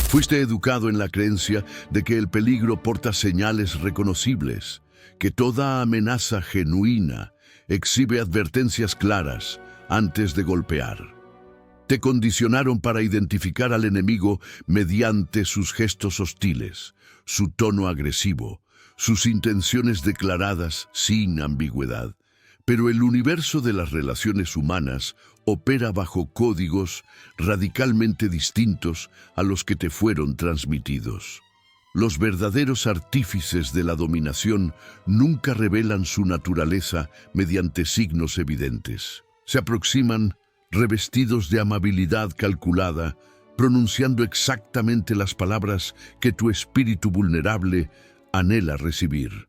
Fuiste educado en la creencia de que el peligro porta señales reconocibles, que toda amenaza genuina exhibe advertencias claras antes de golpear. Te condicionaron para identificar al enemigo mediante sus gestos hostiles, su tono agresivo, sus intenciones declaradas sin ambigüedad. Pero el universo de las relaciones humanas opera bajo códigos radicalmente distintos a los que te fueron transmitidos. Los verdaderos artífices de la dominación nunca revelan su naturaleza mediante signos evidentes. Se aproximan revestidos de amabilidad calculada, pronunciando exactamente las palabras que tu espíritu vulnerable anhela recibir.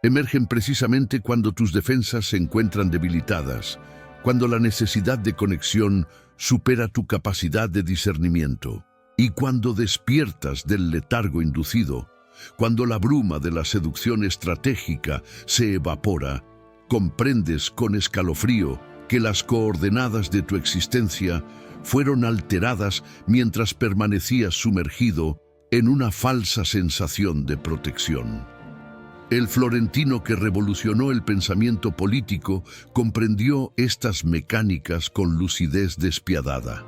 Emergen precisamente cuando tus defensas se encuentran debilitadas, cuando la necesidad de conexión supera tu capacidad de discernimiento, y cuando despiertas del letargo inducido, cuando la bruma de la seducción estratégica se evapora, comprendes con escalofrío que las coordenadas de tu existencia fueron alteradas mientras permanecías sumergido en una falsa sensación de protección. El florentino que revolucionó el pensamiento político comprendió estas mecánicas con lucidez despiadada.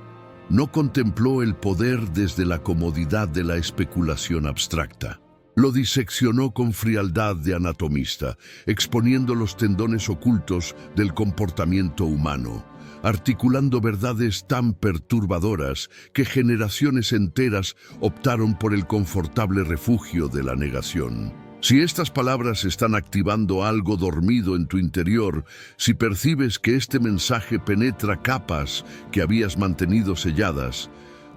No contempló el poder desde la comodidad de la especulación abstracta. Lo diseccionó con frialdad de anatomista, exponiendo los tendones ocultos del comportamiento humano, articulando verdades tan perturbadoras que generaciones enteras optaron por el confortable refugio de la negación. Si estas palabras están activando algo dormido en tu interior, si percibes que este mensaje penetra capas que habías mantenido selladas,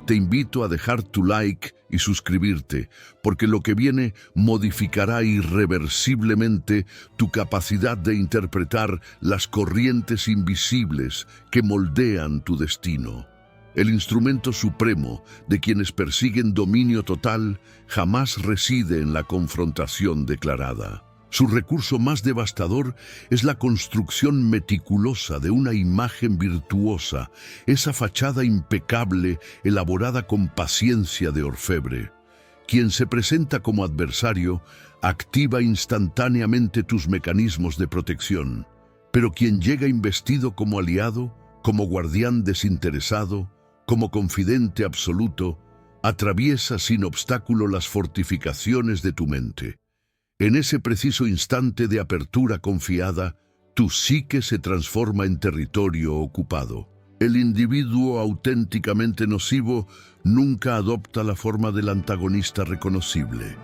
te invito a dejar tu like y suscribirte, porque lo que viene modificará irreversiblemente tu capacidad de interpretar las corrientes invisibles que moldean tu destino. El instrumento supremo de quienes persiguen dominio total jamás reside en la confrontación declarada. Su recurso más devastador es la construcción meticulosa de una imagen virtuosa, esa fachada impecable elaborada con paciencia de orfebre. Quien se presenta como adversario activa instantáneamente tus mecanismos de protección, pero quien llega investido como aliado, como guardián desinteresado, como confidente absoluto, atraviesa sin obstáculo las fortificaciones de tu mente. En ese preciso instante de apertura confiada, tu psique se transforma en territorio ocupado. El individuo auténticamente nocivo nunca adopta la forma del antagonista reconocible.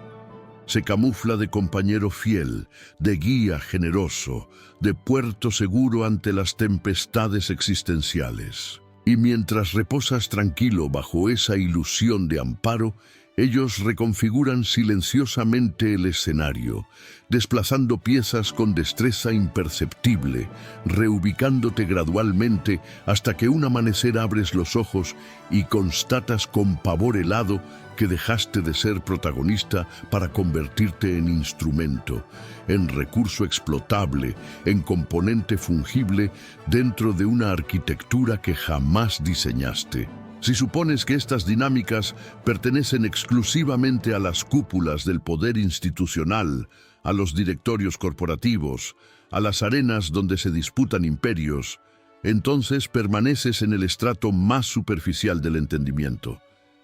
Se camufla de compañero fiel, de guía generoso, de puerto seguro ante las tempestades existenciales. Y mientras reposas tranquilo bajo esa ilusión de amparo, ellos reconfiguran silenciosamente el escenario, desplazando piezas con destreza imperceptible, reubicándote gradualmente hasta que un amanecer abres los ojos y constatas con pavor helado que dejaste de ser protagonista para convertirte en instrumento, en recurso explotable, en componente fungible dentro de una arquitectura que jamás diseñaste. Si supones que estas dinámicas pertenecen exclusivamente a las cúpulas del poder institucional, a los directorios corporativos, a las arenas donde se disputan imperios, entonces permaneces en el estrato más superficial del entendimiento.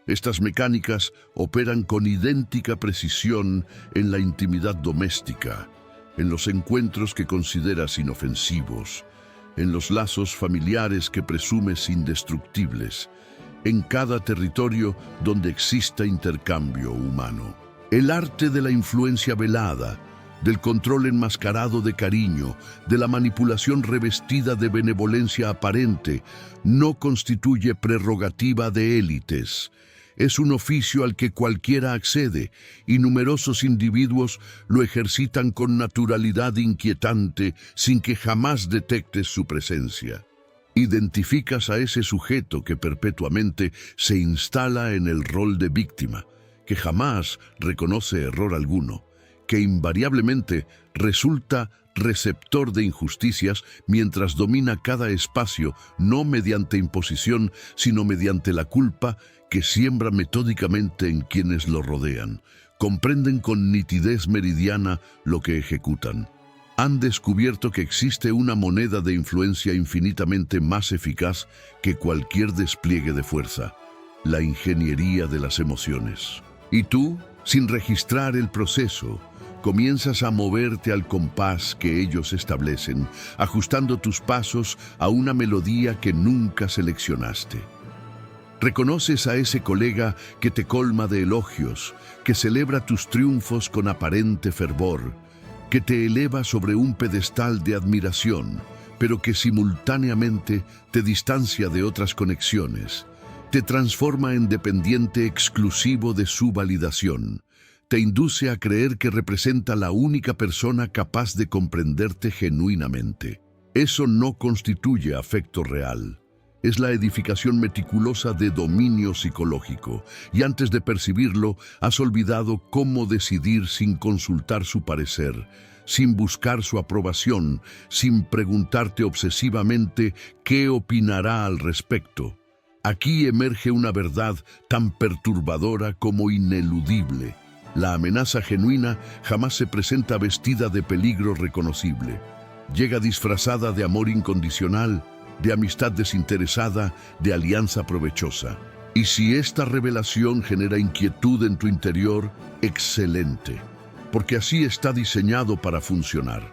Estas mecánicas operan con idéntica precisión en la intimidad doméstica, en los encuentros que consideras inofensivos, en los lazos familiares que presumes indestructibles, en cada territorio donde exista intercambio humano. El arte de la influencia velada, del control enmascarado de cariño, de la manipulación revestida de benevolencia aparente, no constituye prerrogativa de élites. Es un oficio al que cualquiera accede, y numerosos individuos lo ejercitan con naturalidad inquietante sin que jamás detectes su presencia. Identificas a ese sujeto que perpetuamente se instala en el rol de víctima, que jamás reconoce error alguno, que invariablemente resulta receptor de injusticias mientras domina cada espacio, no mediante imposición, sino mediante la culpa que siembra metódicamente en quienes lo rodean. Comprenden con nitidez meridiana lo que ejecutan. Han descubierto que existe una moneda de influencia infinitamente más eficaz que cualquier despliegue de fuerza: la ingeniería de las emociones. Y tú, sin registrar el proceso, comienzas a moverte al compás que ellos establecen, ajustando tus pasos a una melodía que nunca seleccionaste. Reconoces a ese colega que te colma de elogios, que celebra tus triunfos con aparente fervor, que te eleva sobre un pedestal de admiración, pero que simultáneamente te distancia de otras conexiones, te transforma en dependiente exclusivo de su validación, te induce a creer que representa la única persona capaz de comprenderte genuinamente. Eso no constituye afecto real. Es la edificación meticulosa de dominio psicológico, y antes de percibirlo, has olvidado cómo decidir sin consultar su parecer, sin buscar su aprobación, sin preguntarte obsesivamente qué opinará al respecto. Aquí emerge una verdad tan perturbadora como ineludible. La amenaza genuina jamás se presenta vestida de peligro reconocible. Llega disfrazada de amor incondicional, de amistad desinteresada, de alianza provechosa. Y si esta revelación genera inquietud en tu interior, excelente, porque así está diseñado para funcionar.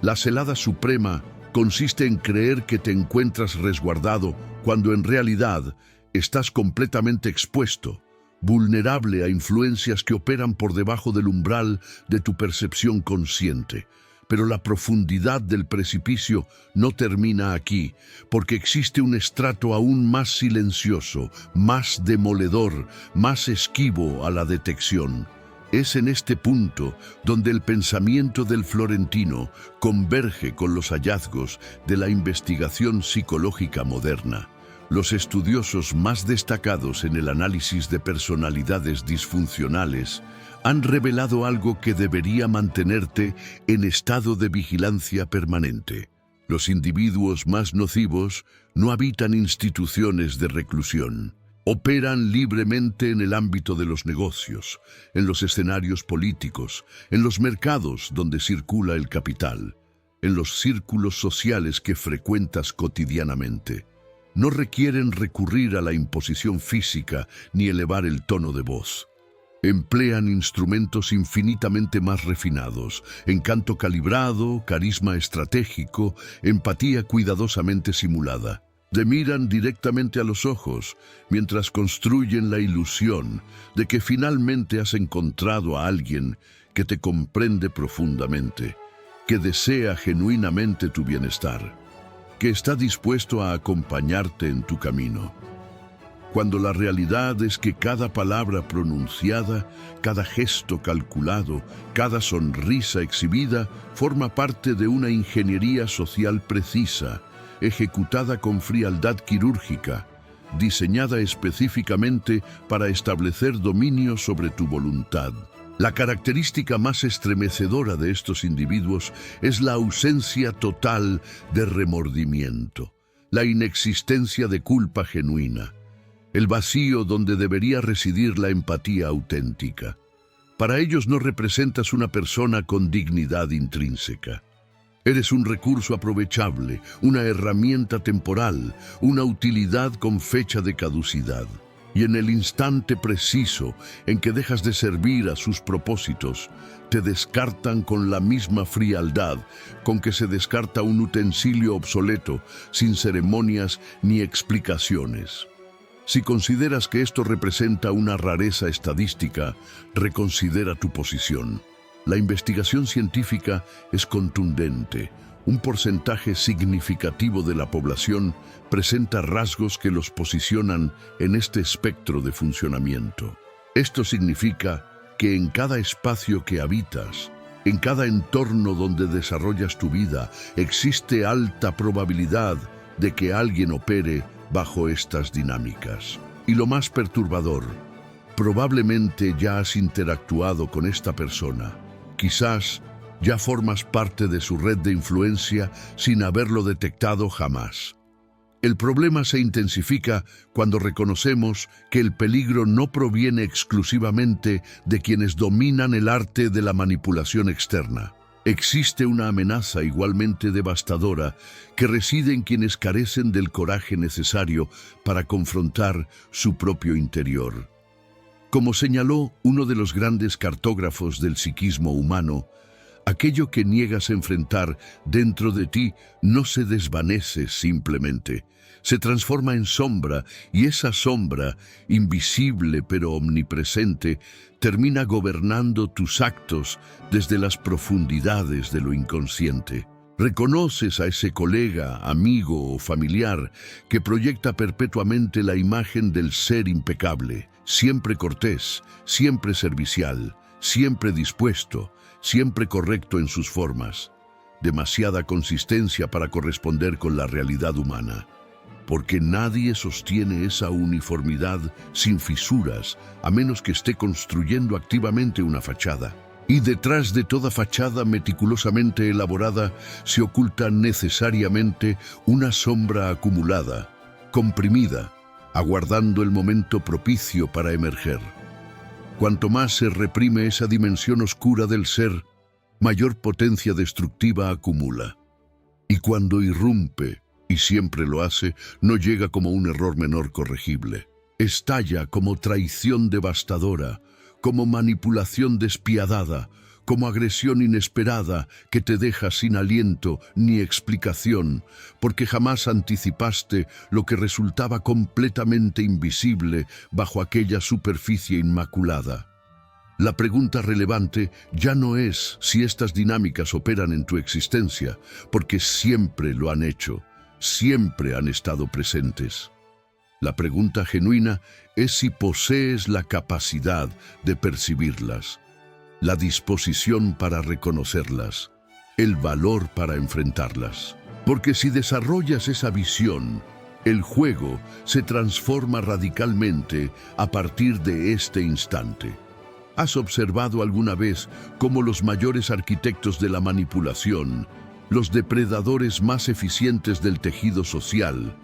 La celada suprema consiste en creer que te encuentras resguardado cuando en realidad estás completamente expuesto, vulnerable a influencias que operan por debajo del umbral de tu percepción consciente. Pero la profundidad del precipicio no termina aquí, porque existe un estrato aún más silencioso, más demoledor, más esquivo a la detección. Es en este punto donde el pensamiento del florentino converge con los hallazgos de la investigación psicológica moderna. Los estudiosos más destacados en el análisis de personalidades disfuncionales han revelado algo que debería mantenerte en estado de vigilancia permanente. Los individuos más nocivos no habitan instituciones de reclusión. Operan libremente en el ámbito de los negocios, en los escenarios políticos, en los mercados donde circula el capital, en los círculos sociales que frecuentas cotidianamente. No requieren recurrir a la imposición física ni elevar el tono de voz. Emplean instrumentos infinitamente más refinados: encanto calibrado, carisma estratégico, empatía cuidadosamente simulada. Te miran directamente a los ojos mientras construyen la ilusión de que finalmente has encontrado a alguien que te comprende profundamente, que desea genuinamente tu bienestar, que está dispuesto a acompañarte en tu camino. Cuando la realidad es que cada palabra pronunciada, cada gesto calculado, cada sonrisa exhibida, forma parte de una ingeniería social precisa, ejecutada con frialdad quirúrgica, diseñada específicamente para establecer dominio sobre tu voluntad. La característica más estremecedora de estos individuos es la ausencia total de remordimiento, la inexistencia de culpa genuina, el vacío donde debería residir la empatía auténtica. Para ellos no representas una persona con dignidad intrínseca. Eres un recurso aprovechable, una herramienta temporal, una utilidad con fecha de caducidad. Y en el instante preciso en que dejas de servir a sus propósitos, te descartan con la misma frialdad con que se descarta un utensilio obsoleto, sin ceremonias ni explicaciones. Si consideras que esto representa una rareza estadística, reconsidera tu posición. La investigación científica es contundente. Un porcentaje significativo de la población presenta rasgos que los posicionan en este espectro de funcionamiento. Esto significa que en cada espacio que habitas, en cada entorno donde desarrollas tu vida, existe alta probabilidad de que alguien opere bajo estas dinámicas. Y lo más perturbador, probablemente ya has interactuado con esta persona, quizás Ya formas parte de su red de influencia sin haberlo detectado jamás. El problema se intensifica cuando reconocemos que el peligro no proviene exclusivamente de quienes dominan el arte de la manipulación externa. Existe una amenaza igualmente devastadora que reside en quienes carecen del coraje necesario para confrontar su propio interior. Como señaló uno de los grandes cartógrafos del psiquismo humano, aquello que niegas enfrentar dentro de ti no se desvanece simplemente, se transforma en sombra y esa sombra, invisible pero omnipresente, termina gobernando tus actos desde las profundidades de lo inconsciente. Reconoces a ese colega, amigo o familiar que proyecta perpetuamente la imagen del ser impecable, siempre cortés, siempre servicial, siempre dispuesto, siempre correcto en sus formas. Demasiada consistencia para corresponder con la realidad humana. Porque nadie sostiene esa uniformidad sin fisuras, a menos que esté construyendo activamente una fachada. Y detrás de toda fachada meticulosamente elaborada se oculta necesariamente una sombra acumulada, comprimida, aguardando el momento propicio para emerger. Cuanto más se reprime esa dimensión oscura del ser, mayor potencia destructiva acumula. Y cuando irrumpe, y siempre lo hace, no llega como un error menor corregible. Estalla como traición devastadora, como manipulación despiadada, como agresión inesperada que te deja sin aliento ni explicación, porque jamás anticipaste lo que resultaba completamente invisible bajo aquella superficie inmaculada. La pregunta relevante ya no es si estas dinámicas operan en tu existencia, porque siempre lo han hecho. Siempre han estado presentes. La pregunta genuina es si posees la capacidad de percibirlas, la disposición para reconocerlas, el valor para enfrentarlas. Porque si desarrollas esa visión, el juego se transforma radicalmente a partir de este instante. ¿Has observado alguna vez cómo los mayores arquitectos de la manipulación, los depredadores más eficientes del tejido social,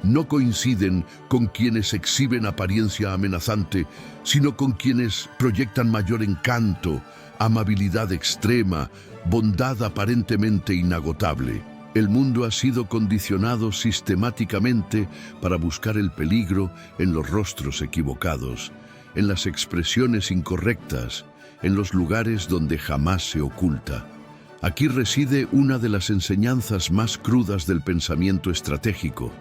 no coinciden con quienes exhiben apariencia amenazante, sino con quienes proyectan mayor encanto, amabilidad extrema, bondad aparentemente inagotable? El mundo ha sido condicionado sistemáticamente para buscar el peligro en los rostros equivocados, en las expresiones incorrectas, en los lugares donde jamás se oculta. Aquí reside una de las enseñanzas más crudas del pensamiento estratégico.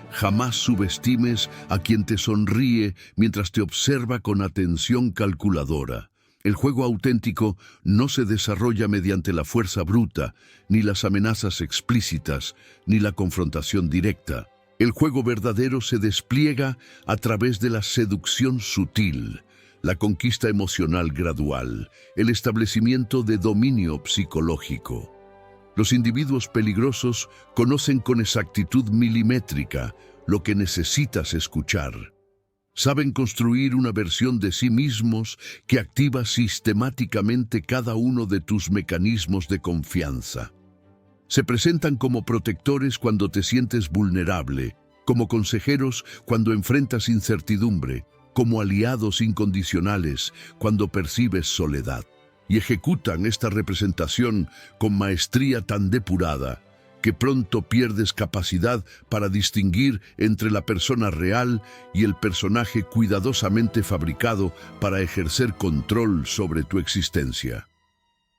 Jamás subestimes a quien te sonríe mientras te observa con atención calculadora. El juego auténtico no se desarrolla mediante la fuerza bruta, ni las amenazas explícitas, ni la confrontación directa. El juego verdadero se despliega a través de la seducción sutil, la conquista emocional gradual, el establecimiento de dominio psicológico. Los individuos peligrosos conocen con exactitud milimétrica lo que necesitas escuchar. Saben construir una versión de sí mismos que activa sistemáticamente cada uno de tus mecanismos de confianza. Se presentan como protectores cuando te sientes vulnerable, como consejeros cuando enfrentas incertidumbre, como aliados incondicionales cuando percibes soledad. Y ejecutan esta representación con maestría tan depurada que pronto pierdes capacidad para distinguir entre la persona real y el personaje cuidadosamente fabricado para ejercer control sobre tu existencia.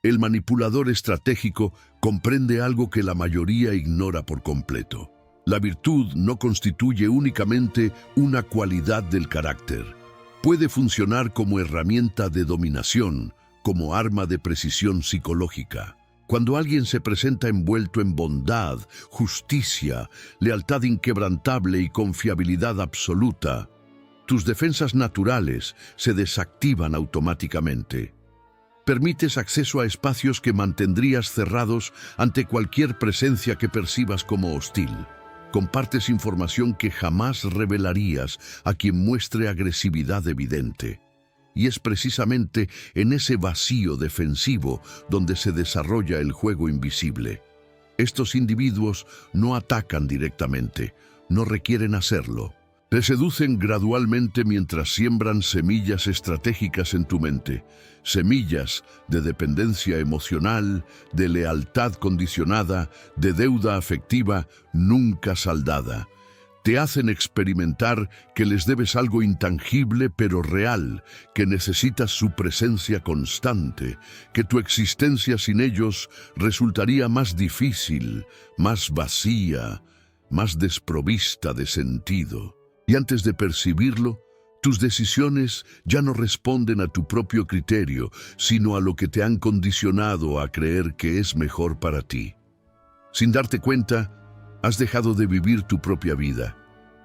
El manipulador estratégico comprende algo que la mayoría ignora por completo. La virtud no constituye únicamente una cualidad del carácter. Puede funcionar como herramienta de dominación, como arma de precisión psicológica. Cuando alguien se presenta envuelto en bondad, justicia, lealtad inquebrantable y confiabilidad absoluta, tus defensas naturales se desactivan automáticamente. Permites acceso a espacios que mantendrías cerrados ante cualquier presencia que percibas como hostil. Compartes información que jamás revelarías a quien muestre agresividad evidente. Y es precisamente en ese vacío defensivo donde se desarrolla el juego invisible. Estos individuos no atacan directamente, no requieren hacerlo. Te seducen gradualmente mientras siembran semillas estratégicas en tu mente, semillas de dependencia emocional, de lealtad condicionada, de deuda afectiva nunca saldada. Te hacen experimentar que les debes algo intangible pero real, que necesitas su presencia constante, que tu existencia sin ellos resultaría más difícil, más vacía, más desprovista de sentido. Y antes de percibirlo, tus decisiones ya no responden a tu propio criterio, sino a lo que te han condicionado a creer que es mejor para ti. Sin darte cuenta, has dejado de vivir tu propia vida.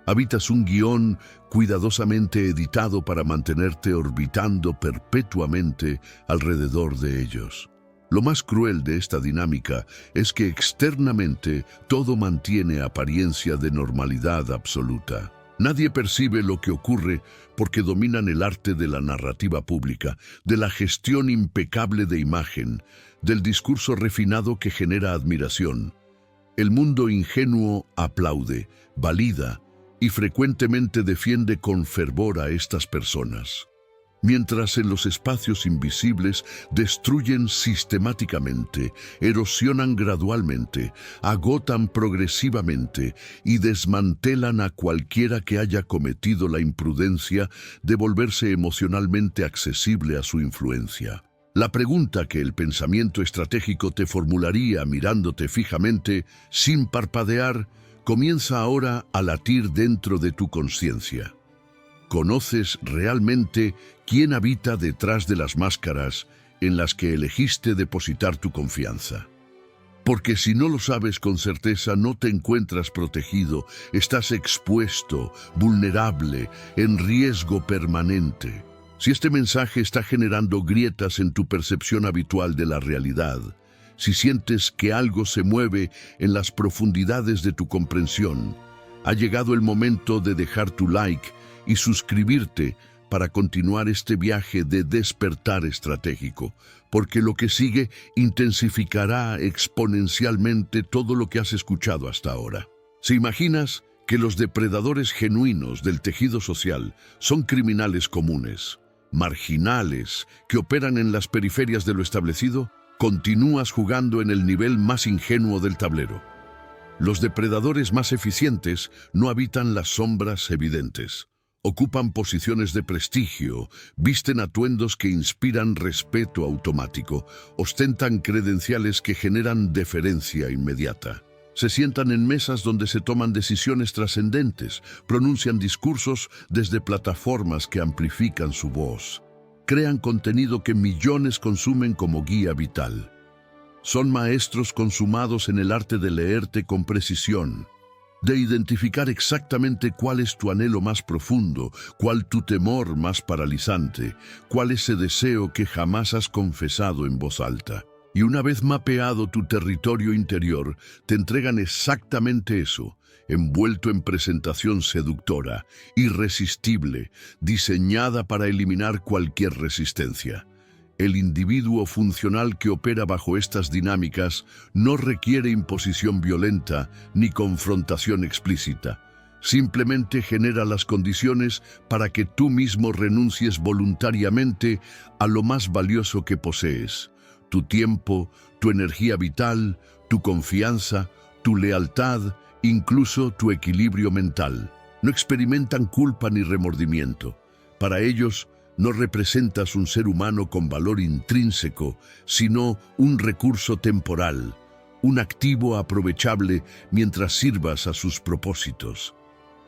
Habitas un guión cuidadosamente editado para mantenerte orbitando perpetuamente alrededor de ellos. Lo más cruel de esta dinámica es que externamente todo mantiene apariencia de normalidad absoluta. Nadie percibe lo que ocurre porque dominan el arte de la narrativa pública, de la gestión impecable de imagen, del discurso refinado que genera admiración. El mundo ingenuo aplaude, valida y frecuentemente defiende con fervor a estas personas, mientras en los espacios invisibles destruyen sistemáticamente, erosionan gradualmente, agotan progresivamente y desmantelan a cualquiera que haya cometido la imprudencia de volverse emocionalmente accesible a su influencia. La pregunta que el pensamiento estratégico te formularía mirándote fijamente, sin parpadear, comienza ahora a latir dentro de tu conciencia. ¿Conoces realmente quién habita detrás de las máscaras en las que elegiste depositar tu confianza? Porque si no lo sabes con certeza, no te encuentras protegido, estás expuesto, vulnerable, en riesgo permanente. Si este mensaje está generando grietas en tu percepción habitual de la realidad, si sientes que algo se mueve en las profundidades de tu comprensión, ha llegado el momento de dejar tu like y suscribirte para continuar este viaje de despertar estratégico, porque lo que sigue intensificará exponencialmente todo lo que has escuchado hasta ahora. ¿Se imaginas que los depredadores genuinos del tejido social son criminales comunes, marginales, que operan en las periferias de lo establecido? Continúas jugando en el nivel más ingenuo del tablero. Los depredadores más eficientes no habitan las sombras evidentes. Ocupan posiciones de prestigio, visten atuendos que inspiran respeto automático, ostentan credenciales que generan deferencia inmediata. Se sientan en mesas donde se toman decisiones trascendentes, pronuncian discursos desde plataformas que amplifican su voz. Crean contenido que millones consumen como guía vital. Son maestros consumados en el arte de leerte con precisión, de identificar exactamente cuál es tu anhelo más profundo, cuál tu temor más paralizante, cuál ese deseo que jamás has confesado en voz alta. Y una vez mapeado tu territorio interior, te entregan exactamente eso, envuelto en presentación seductora, irresistible, diseñada para eliminar cualquier resistencia. El individuo funcional que opera bajo estas dinámicas no requiere imposición violenta ni confrontación explícita. Simplemente genera las condiciones para que tú mismo renuncies voluntariamente a lo más valioso que posees: tu tiempo, tu energía vital, tu confianza, tu lealtad, incluso tu equilibrio mental. No experimentan culpa ni remordimiento. Para ellos, no representas un ser humano con valor intrínseco, sino un recurso temporal, un activo aprovechable mientras sirvas a sus propósitos.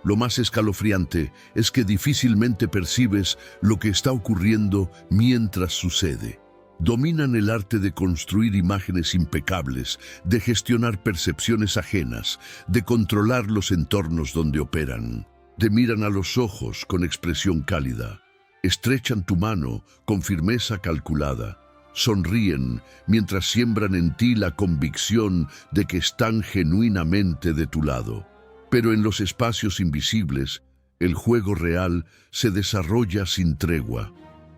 Lo más escalofriante es que difícilmente percibes lo que está ocurriendo mientras sucede. Dominan el arte de construir imágenes impecables, de gestionar percepciones ajenas, de controlar los entornos donde operan. Te miran a los ojos con expresión cálida, estrechan tu mano con firmeza calculada, sonríen mientras siembran en ti la convicción de que están genuinamente de tu lado. Pero en los espacios invisibles, el juego real se desarrolla sin tregua.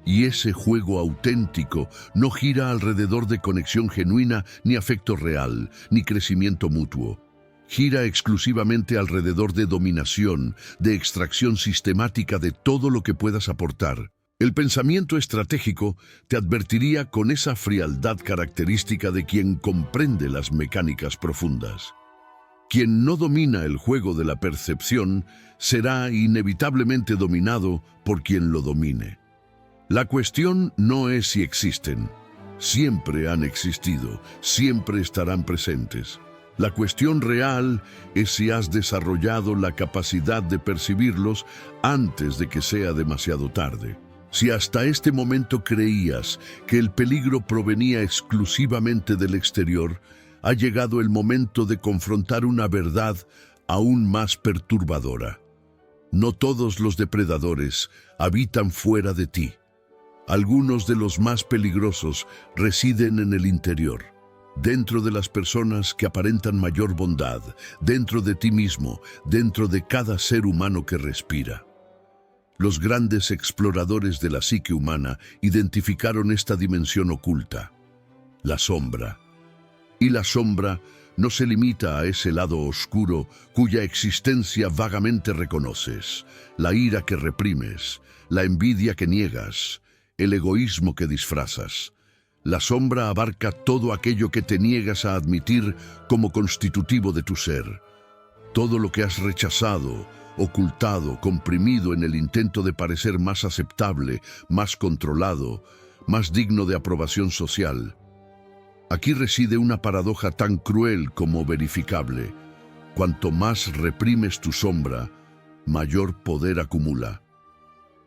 Y ese juego auténtico no gira alrededor de conexión genuina, ni afecto real, ni crecimiento mutuo. Gira exclusivamente alrededor de dominación, de extracción sistemática de todo lo que puedas aportar. El pensamiento estratégico te advertiría con esa frialdad característica de quien comprende las mecánicas profundas. Quien no domina el juego de la percepción será inevitablemente dominado por quien lo domine. La cuestión no es si existen. Siempre han existido, siempre estarán presentes. La cuestión real es si has desarrollado la capacidad de percibirlos antes de que sea demasiado tarde. Si hasta este momento creías que el peligro provenía exclusivamente del exterior, ha llegado el momento de confrontar una verdad aún más perturbadora. No todos los depredadores habitan fuera de ti. Algunos de los más peligrosos residen en el interior, dentro de las personas que aparentan mayor bondad, dentro de ti mismo, dentro de cada ser humano que respira. Los grandes exploradores de la psique humana identificaron esta dimensión oculta, la sombra. Y la sombra no se limita a ese lado oscuro cuya existencia vagamente reconoces, la ira que reprimes, la envidia que niegas, el egoísmo que disfrazas. La sombra abarca todo aquello que te niegas a admitir como constitutivo de tu ser. Todo lo que has rechazado, ocultado, comprimido en el intento de parecer más aceptable, más controlado, más digno de aprobación social. Aquí reside una paradoja tan cruel como verificable. Cuanto más reprimes tu sombra, mayor poder acumula.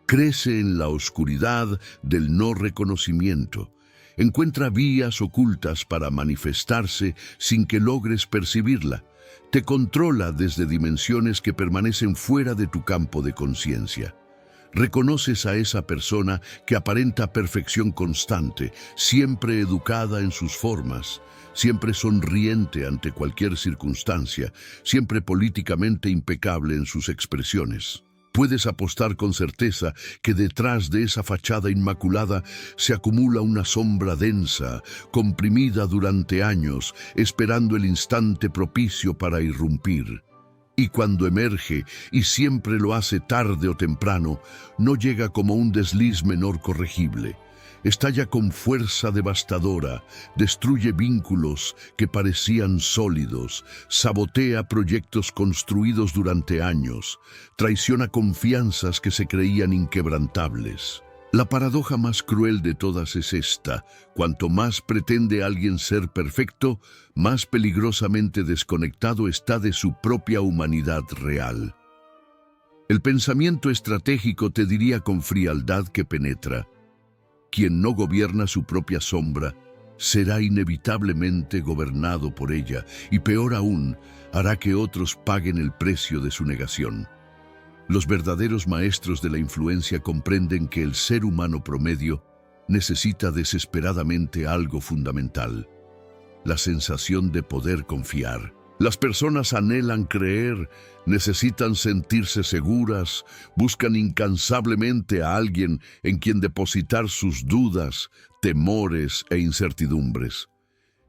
Crece en la oscuridad del no reconocimiento. Encuentra vías ocultas para manifestarse sin que logres percibirla. Te controla desde dimensiones que permanecen fuera de tu campo de conciencia. Reconoces a esa persona que aparenta perfección constante, siempre educada en sus formas, siempre sonriente ante cualquier circunstancia, siempre políticamente impecable en sus expresiones. Puedes apostar con certeza que detrás de esa fachada inmaculada se acumula una sombra densa, comprimida durante años, esperando el instante propicio para irrumpir. Y cuando emerge, y siempre lo hace tarde o temprano, no llega como un desliz menor corregible. Estalla con fuerza devastadora, destruye vínculos que parecían sólidos, sabotea proyectos construidos durante años, traiciona confianzas que se creían inquebrantables. La paradoja más cruel de todas es esta: cuanto más pretende alguien ser perfecto, más peligrosamente desconectado está de su propia humanidad real. El pensamiento estratégico te diría con frialdad que penetra: quien no gobierna su propia sombra será inevitablemente gobernado por ella, y peor aún, hará que otros paguen el precio de su negación. Los verdaderos maestros de la influencia comprenden que el ser humano promedio necesita desesperadamente algo fundamental: la sensación de poder confiar. Las personas anhelan creer, necesitan sentirse seguras, buscan incansablemente a alguien en quien depositar sus dudas, temores e incertidumbres.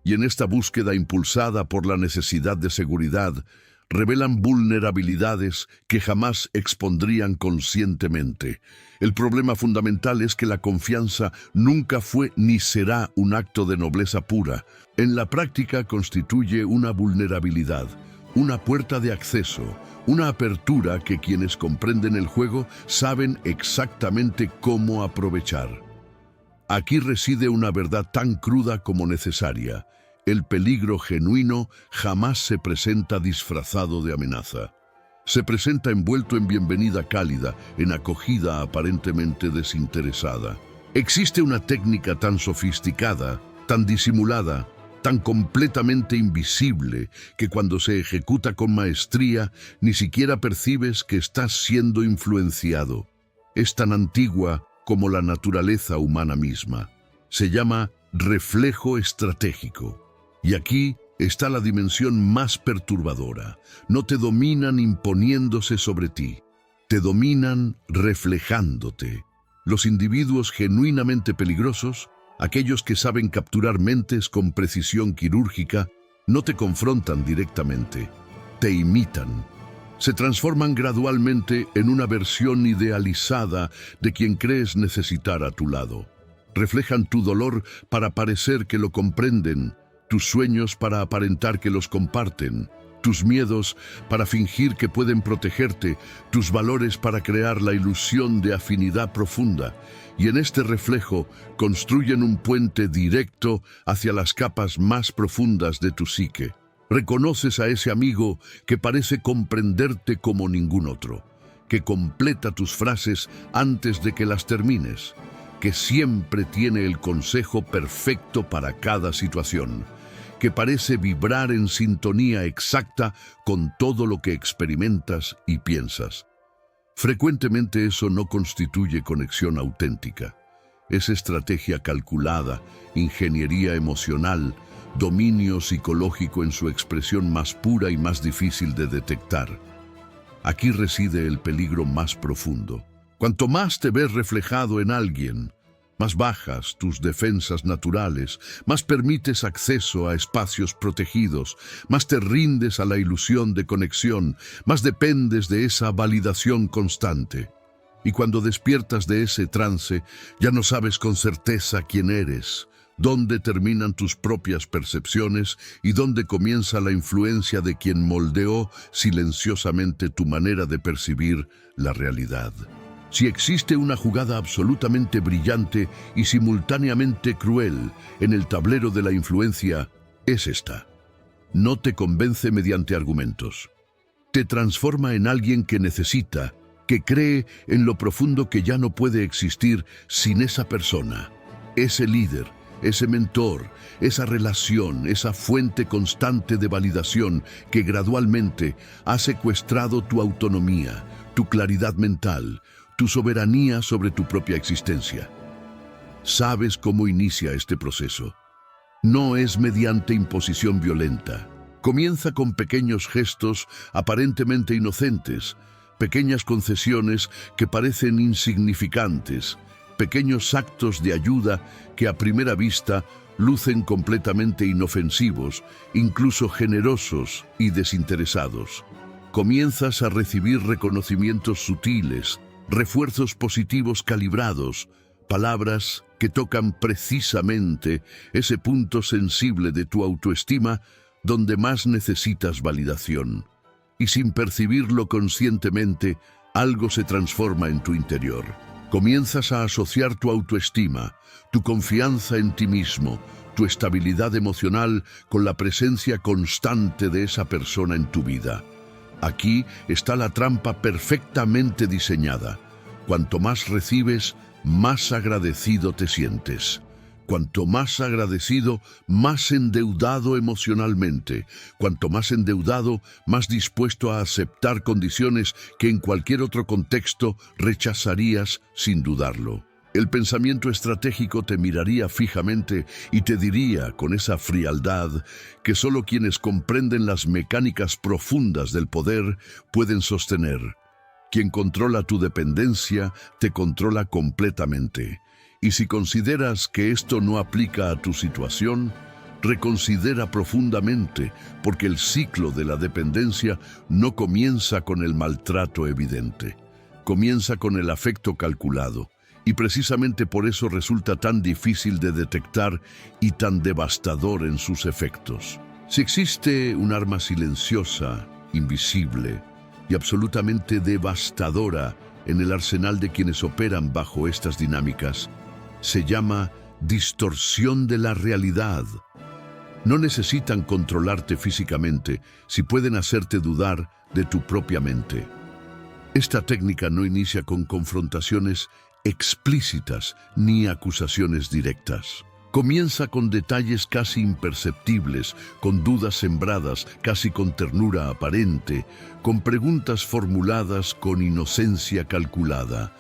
Y en esta búsqueda impulsada por la necesidad de seguridad, revelan vulnerabilidades que jamás expondrían conscientemente. El problema fundamental es que la confianza nunca fue ni será un acto de nobleza pura. En la práctica constituye una vulnerabilidad, una puerta de acceso, una apertura que quienes comprenden el juego saben exactamente cómo aprovechar. Aquí reside una verdad tan cruda como necesaria: el peligro genuino jamás se presenta disfrazado de amenaza. Se presenta envuelto en bienvenida cálida, en acogida aparentemente desinteresada. Existe una técnica tan sofisticada, tan disimulada, tan completamente invisible, que cuando se ejecuta con maestría, ni siquiera percibes que estás siendo influenciado. Es tan antigua como la naturaleza humana misma. Se llama reflejo estratégico. Y aquí está la dimensión más perturbadora. No te dominan imponiéndose sobre ti, te dominan reflejándote. Los individuos genuinamente peligrosos, aquellos que saben capturar mentes con precisión quirúrgica, no te confrontan directamente, te imitan. Se transforman gradualmente en una versión idealizada de quien crees necesitar a tu lado. Reflejan tu dolor para parecer que lo comprenden, tus sueños para aparentar que los comparten, tus miedos para fingir que pueden protegerte, tus valores para crear la ilusión de afinidad profunda. Y en este reflejo construyen un puente directo hacia las capas más profundas de tu psique. Reconoces a ese amigo que parece comprenderte como ningún otro, que completa tus frases antes de que las termines, que siempre tiene el consejo perfecto para cada situación, que parece vibrar en sintonía exacta con todo lo que experimentas y piensas. Frecuentemente eso no constituye conexión auténtica. Es estrategia calculada, ingeniería emocional, dominio psicológico en su expresión más pura y más difícil de detectar. Aquí reside el peligro más profundo. Cuanto más te ves reflejado en alguien, más bajas tus defensas naturales, más permites acceso a espacios protegidos, más te rindes a la ilusión de conexión, más dependes de esa validación constante. Y cuando despiertas de ese trance, ya no sabes con certeza quién eres, dónde terminan tus propias percepciones y dónde comienza la influencia de quien moldeó silenciosamente tu manera de percibir la realidad. Si existe una jugada absolutamente brillante y simultáneamente cruel en el tablero de la influencia, es esta. No te convence mediante argumentos. Te transforma en alguien que necesita, que cree en lo profundo que ya no puede existir sin esa persona, ese líder, ese mentor, esa relación, esa fuente constante de validación que gradualmente ha secuestrado tu autonomía, tu claridad mental, tu soberanía sobre tu propia existencia. ¿Sabes cómo inicia este proceso? No es mediante imposición violenta. Comienza con pequeños gestos aparentemente inocentes, pequeñas concesiones que parecen insignificantes, pequeños actos de ayuda que a primera vista lucen completamente inofensivos, incluso generosos y desinteresados. Comienzas a recibir reconocimientos sutiles, refuerzos positivos calibrados, palabras que tocan precisamente ese punto sensible de tu autoestima donde más necesitas validación. Y sin percibirlo conscientemente, algo se transforma en tu interior. Comienzas a asociar tu autoestima, tu confianza en ti mismo, tu estabilidad emocional con la presencia constante de esa persona en tu vida. Aquí está la trampa perfectamente diseñada. Cuanto más recibes, más agradecido te sientes. Cuanto más agradecido, más endeudado emocionalmente. Cuanto más endeudado, más dispuesto a aceptar condiciones que en cualquier otro contexto rechazarías sin dudarlo. El pensamiento estratégico te miraría fijamente y te diría con esa frialdad que solo quienes comprenden las mecánicas profundas del poder pueden sostener. Quien controla tu dependencia te controla completamente. Y si consideras que esto no aplica a tu situación, reconsidera profundamente, porque el ciclo de la dependencia no comienza con el maltrato evidente. Comienza con el afecto calculado. Y precisamente por eso resulta tan difícil de detectar y tan devastador en sus efectos. Si existe un arma silenciosa, invisible y absolutamente devastadora en el arsenal de quienes operan bajo estas dinámicas, se llama distorsión de la realidad. No necesitan controlarte físicamente si pueden hacerte dudar de tu propia mente. Esta técnica no inicia con confrontaciones explícitas ni acusaciones directas. Comienza con detalles casi imperceptibles, con dudas sembradas, casi con ternura aparente, con preguntas formuladas con inocencia calculada.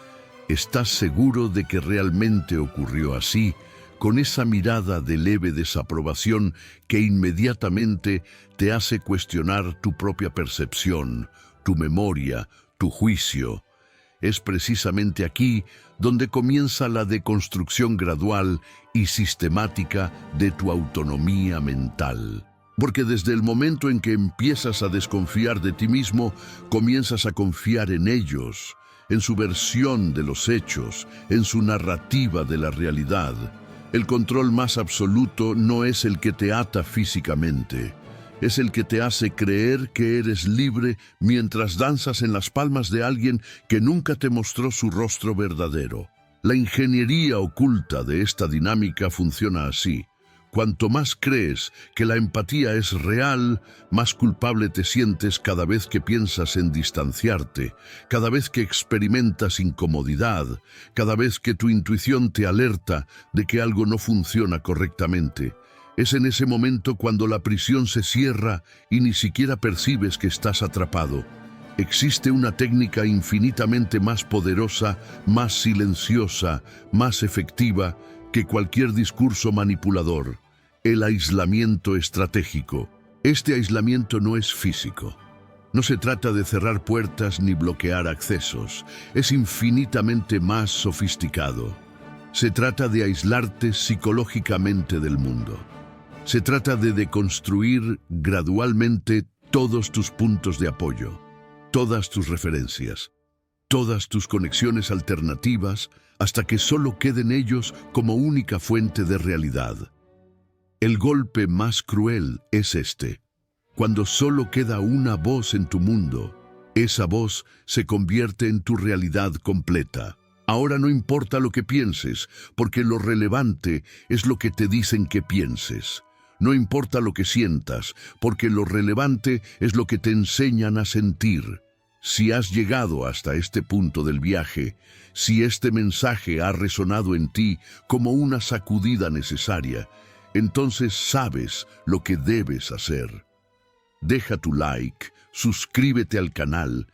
¿Estás seguro de que realmente ocurrió así? Con esa mirada de leve desaprobación que inmediatamente te hace cuestionar tu propia percepción, tu memoria, tu juicio. Es precisamente aquí donde comienza la deconstrucción gradual y sistemática de tu autonomía mental. Porque desde el momento en que empiezas a desconfiar de ti mismo, comienzas a confiar en ellos, en su versión de los hechos, en su narrativa de la realidad. El control más absoluto no es el que te ata físicamente, es el que te hace creer que eres libre mientras danzas en las palmas de alguien que nunca te mostró su rostro verdadero. La ingeniería oculta de esta dinámica funciona así. Cuanto más crees que la empatía es real, más culpable te sientes cada vez que piensas en distanciarte, cada vez que experimentas incomodidad, cada vez que tu intuición te alerta de que algo no funciona correctamente. Es en ese momento cuando la prisión se cierra y ni siquiera percibes que estás atrapado. Existe una técnica infinitamente más poderosa, más silenciosa, más efectiva que cualquier discurso manipulador: el aislamiento estratégico. Este aislamiento no es físico. No se trata de cerrar puertas ni bloquear accesos. Es infinitamente más sofisticado. Se trata de aislarte psicológicamente del mundo. Se trata de deconstruir gradualmente todos tus puntos de apoyo, todas tus referencias, todas tus conexiones alternativas, hasta que solo queden ellos como única fuente de realidad. El golpe más cruel es este: cuando solo queda una voz en tu mundo, esa voz se convierte en tu realidad completa. Ahora no importa lo que pienses, porque lo relevante es lo que te dicen que pienses. No importa lo que sientas, porque lo relevante es lo que te enseñan a sentir. Si has llegado hasta este punto del viaje, si este mensaje ha resonado en ti como una sacudida necesaria, entonces sabes lo que debes hacer. Deja tu like, suscríbete al canal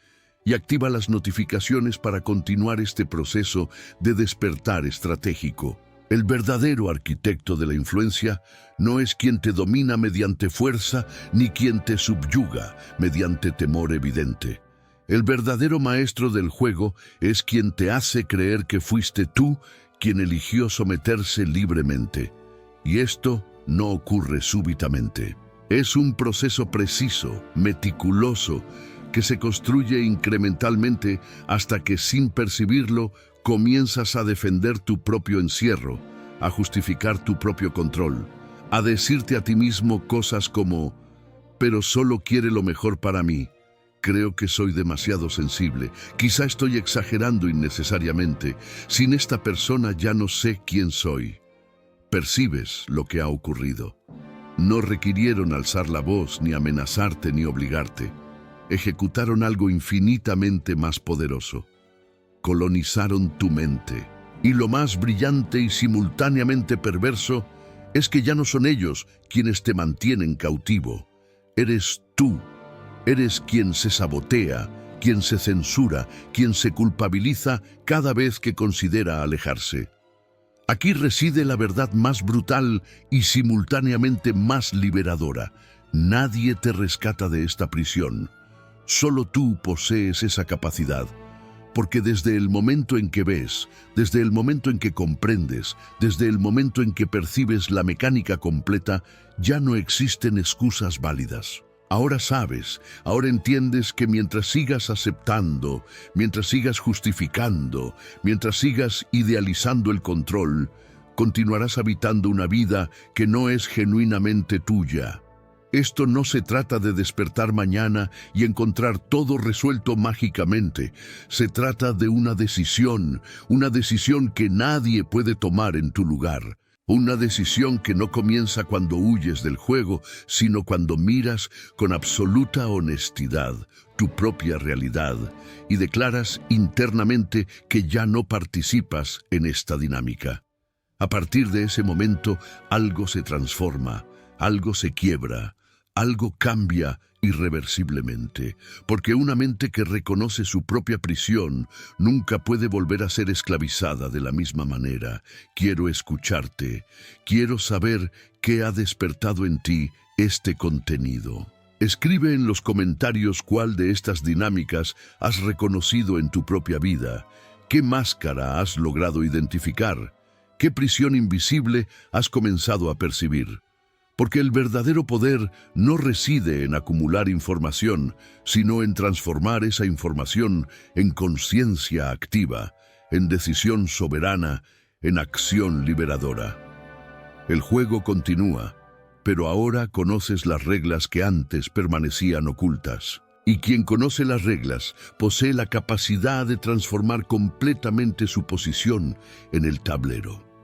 y activa las notificaciones para continuar este proceso de despertar estratégico. El verdadero arquitecto de la influencia no es quien te domina mediante fuerza, ni quien te subyuga mediante temor evidente. El verdadero maestro del juego es quien te hace creer que fuiste tú quien eligió someterse libremente. Y esto no ocurre súbitamente. Es un proceso preciso, meticuloso, que se construye incrementalmente hasta que, sin percibirlo, comienzas a defender tu propio encierro, a justificar tu propio control, a decirte a ti mismo cosas como: pero solo quiere lo mejor para mí, creo que soy demasiado sensible, quizá estoy exagerando innecesariamente, sin esta persona ya no sé quién soy. Percibes lo que ha ocurrido. No requirieron alzar la voz, ni amenazarte, ni obligarte. Ejecutaron algo infinitamente más poderoso. Colonizaron tu mente. Y lo más brillante y simultáneamente perverso es que ya no son ellos quienes te mantienen cautivo. Eres tú. Eres quien se sabotea, quien se censura, quien se culpabiliza cada vez que considera alejarse. Aquí reside la verdad más brutal y simultáneamente más liberadora. Nadie te rescata de esta prisión. Solo tú posees esa capacidad. Porque desde el momento en que ves, desde el momento en que comprendes, desde el momento en que percibes la mecánica completa, ya no existen excusas válidas. Ahora sabes, ahora entiendes que mientras sigas aceptando, mientras sigas justificando, mientras sigas idealizando el control, continuarás habitando una vida que no es genuinamente tuya. Esto no se trata de despertar mañana y encontrar todo resuelto mágicamente. Se trata de una decisión que nadie puede tomar en tu lugar. Una decisión que no comienza cuando huyes del juego, sino cuando miras con absoluta honestidad tu propia realidad y declaras internamente que ya no participas en esta dinámica. A partir de ese momento, algo se transforma, algo se quiebra. Algo cambia irreversiblemente, porque una mente que reconoce su propia prisión nunca puede volver a ser esclavizada de la misma manera. Quiero escucharte, quiero saber qué ha despertado en ti este contenido. Escribe en los comentarios cuál de estas dinámicas has reconocido en tu propia vida, qué máscara has logrado identificar, qué prisión invisible has comenzado a percibir. Porque el verdadero poder no reside en acumular información, sino en transformar esa información en conciencia activa, en decisión soberana, en acción liberadora. El juego continúa, pero ahora conoces las reglas que antes permanecían ocultas. Y quien conoce las reglas posee la capacidad de transformar completamente su posición en el tablero.